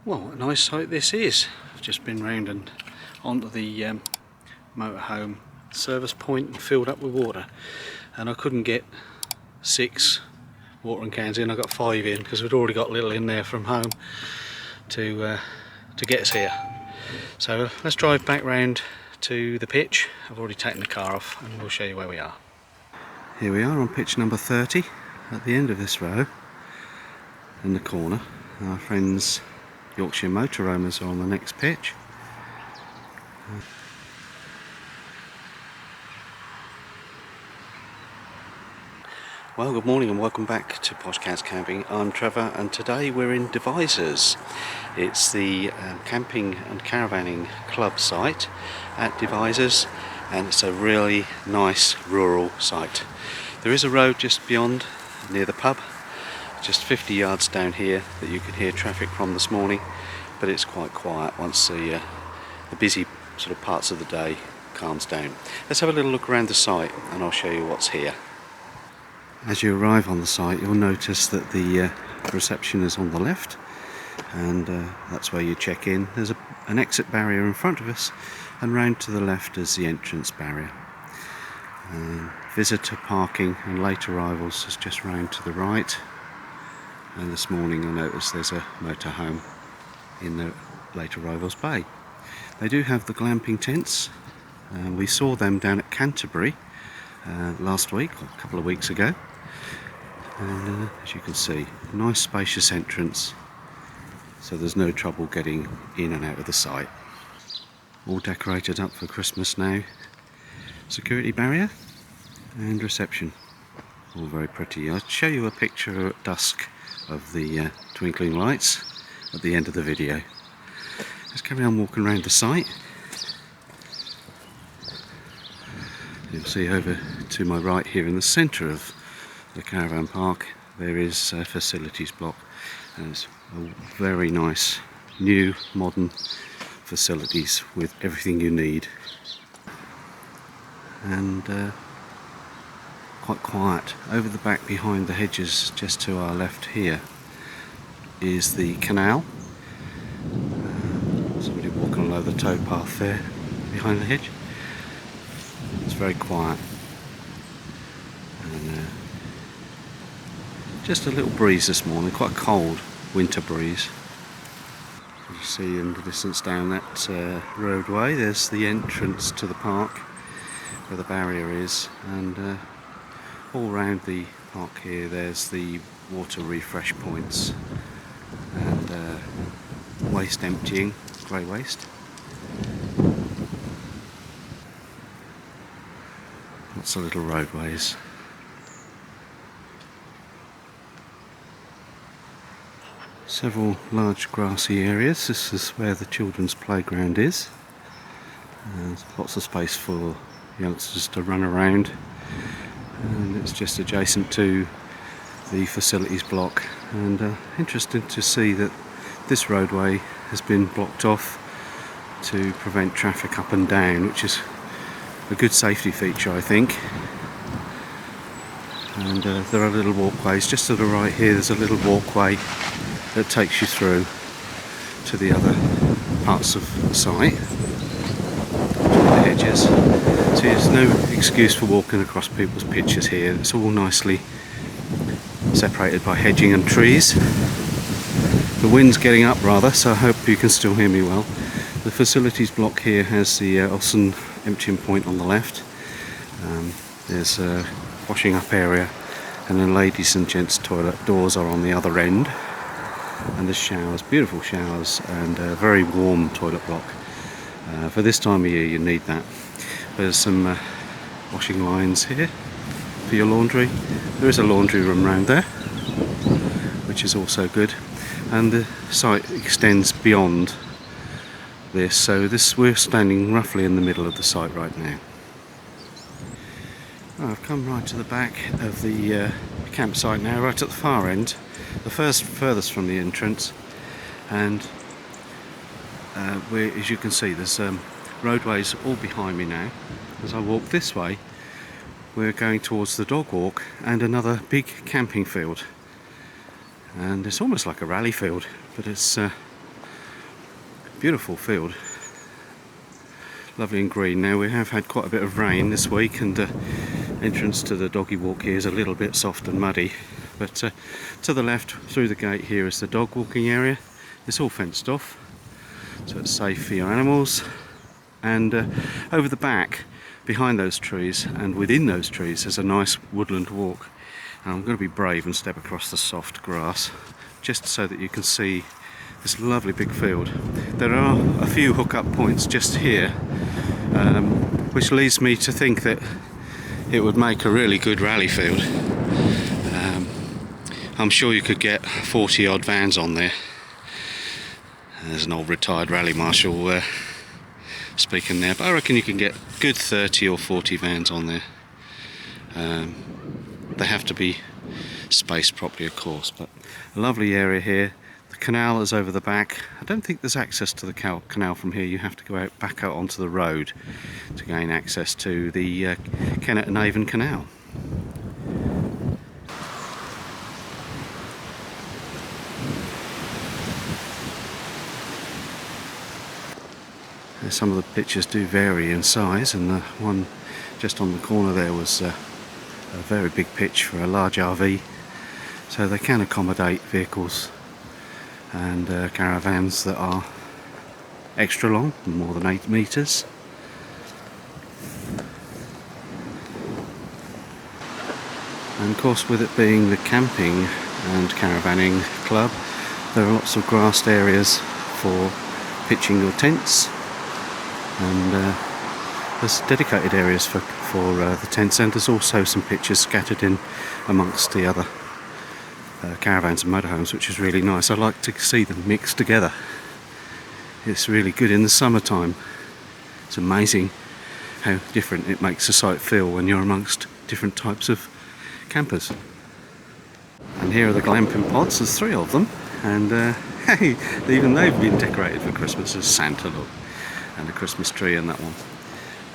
Well, what a nice sight this is. I've just been round and onto the motorhome service point and filled up with water, and I couldn't get 6 watering cans in. I got 5 in because we'd already got a little in there from home to get us here. So let's drive back round to the pitch. I've already taken the car off and we'll show you where we are. Here we are on pitch number 30 at the end of this row in the corner. Our friends Yorkshire Motoroamers are on the next pitch. Well, good morning and welcome back to Poshcats Camping. I'm Trevor and today we're in Devizes. It's the camping and caravanning club site at Devizes, and it's a really nice rural site. There is a road just beyond near the pub, just 50 yards down here, that you can hear traffic from this morning, but it's quite quiet once the busy sort of parts of the day calms down. Let's have a little look around the site and I'll show you what's here. As you arrive on the site, you'll notice that the reception is on the left, and that's where you check in. There's an exit barrier in front of us, and round to the left is the entrance barrier. Visitor parking and late arrivals is just round to the right, and this morning you'll notice there's a motorhome in the late arrivals bay. They do have the glamping tents. We saw them down at Canterbury last week, or a couple of weeks ago, and as you can see, nice spacious entrance, so there's no trouble getting in and out of the site. All decorated up for Christmas now. Security barrier and reception, all very pretty. I'll show you a picture at dusk of the twinkling lights at the end of the video. Let's carry on walking around the site. You'll see over to my right here in the centre of the caravan park there is a facilities block, and it's a very nice new modern facilities with everything you need, and quite quiet. Over the back behind the hedges just to our left here is the canal. Somebody walking along the towpath there behind the hedge. It's very quiet, and just a little breeze this morning, quite a cold winter breeze. As you see in the distance down that roadway, there's the entrance to the park where the barrier is, and all round the park here there's the water refresh points and waste emptying, grey waste. Lots of little roadways. Several large grassy areas. This is where the children's playground is. There's lots of space for youngsters to run around, and it's just adjacent to the facilities block. And interesting to see that this roadway has been blocked off to prevent traffic up and down, which is a good safety feature, I think. And there are little walkways just to the right here. There's a little walkway that takes you through to the other parts of the site, to the hedges. So there's no excuse for walking across people's pitches here. It's all nicely separated by hedging and trees. The wind's getting up rather, so I hope you can still hear me well. The facilities block here has the Olsen emptying point on the left. There's a washing up area, and then ladies and gents toilet doors are on the other end, and there's showers, beautiful showers, and a very warm toilet block. For this time of year you need that. There's some washing lines here for your laundry. There is a laundry room round there, which is also good, and the site extends beyond this, so we're standing roughly in the middle of the site right now. I've come right to the back of the campsite now, right at the far end, the furthest from the entrance, and as you can see, there's roadways all behind me now. As I walk this way, we're going towards the dog walk and another big camping field, and it's almost like a rally field, but it's Beautiful field, lovely and green. Now we have had quite a bit of rain this week, and entrance to the doggy walk here is a little bit soft and muddy, but to the left through the gate here is the dog walking area. It's all fenced off, so it's safe for your animals. And over the back, behind those trees and within those trees, there's a nice woodland walk. And I'm going to be brave and step across the soft grass just so that you can see this lovely big field. There are a few hookup points just here, which leads me to think that it would make a really good rally field. I'm sure you could get 40 odd vans on there. There's an old retired rally marshal speaking there, but I reckon you can get good 30 or 40 vans on there. They have to be spaced properly, of course, but a lovely area here. The canal is over the back. I don't think there's access to the canal from here. You have to go back out onto the road to gain access to the Kennet and Avon Canal. Some of the pictures do vary in size, and the one just on the corner there was a very big pitch for a large RV, so they can accommodate vehicles and caravans that are extra long, more than 8 metres. And of course, with it being the camping and caravanning club, there are lots of grassed areas for pitching your tents. And there's dedicated areas for the tents, and there's also some pitches scattered in amongst the other caravans and motorhomes, which is really nice. I like to see them mixed together. It's really good in the summertime. It's amazing how different it makes the site feel when you're amongst different types of campers. And here are the glamping pods. There's 3 of them, and hey, even they've been decorated for Christmas. There's Santa, look, and a Christmas tree in that one.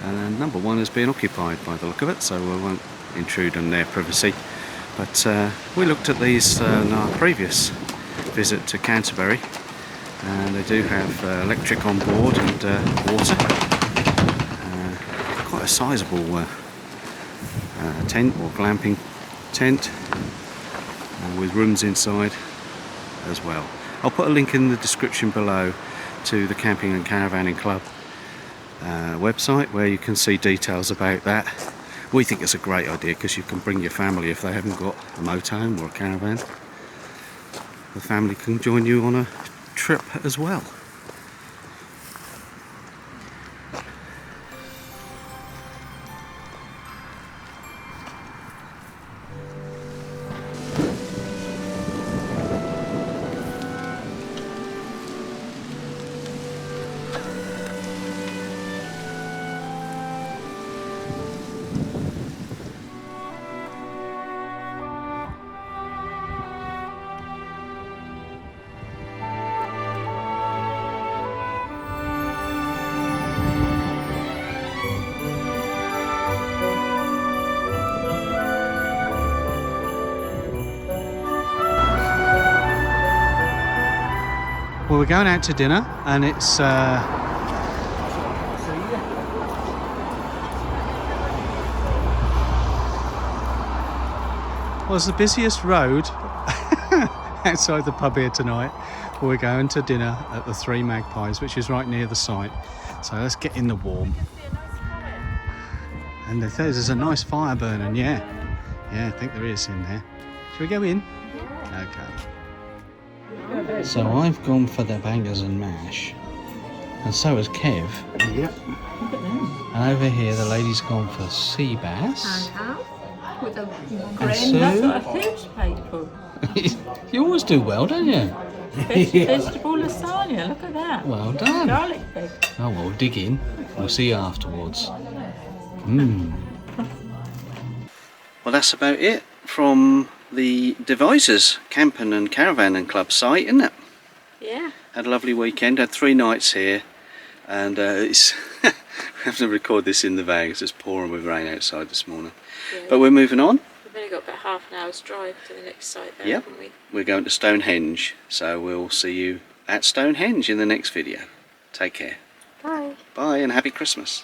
And number 1 is being occupied by the look of it, so we won't intrude on their privacy. But we looked at these in our previous visit to Canterbury, and they do have electric on board and water. Quite a sizable tent or glamping tent, with rooms inside as well. I'll put a link in the description below to the Camping and Caravanning Club website, where you can see details about that. We think it's a great idea because you can bring your family if they haven't got a motorhome or a caravan. The family can join you on a trip as well. Well, we're going out to dinner, and it's well, it's the busiest road outside the pub here tonight. We're going to dinner at the Three Magpies, which is right near the site. So let's get in the warm. And there's a nice fire burning, yeah, I think there is in there. Shall we go in? Okay. So I've gone for the bangers and mash, and so has Kev. Yep. And over here the lady's gone for sea bass. With a grain, that's what I fish people. You always do well, don't you? Vegetable lasagna, look at that. Well done. Garlic big. Oh well, we'll dig in. We'll see you afterwards. Well, that's about it from the Devizes Camping and Caravanning Club site, isn't it? Yeah. Had a lovely weekend, had 3 nights here, and it's we have to record this in the van because it's pouring with rain outside this morning. Yeah. But we're moving on. We've only got about half an hour's drive to the next site there, yep. haven't we? We're going to Stonehenge, so we'll see you at Stonehenge in the next video. Take care. Bye. Bye and happy Christmas.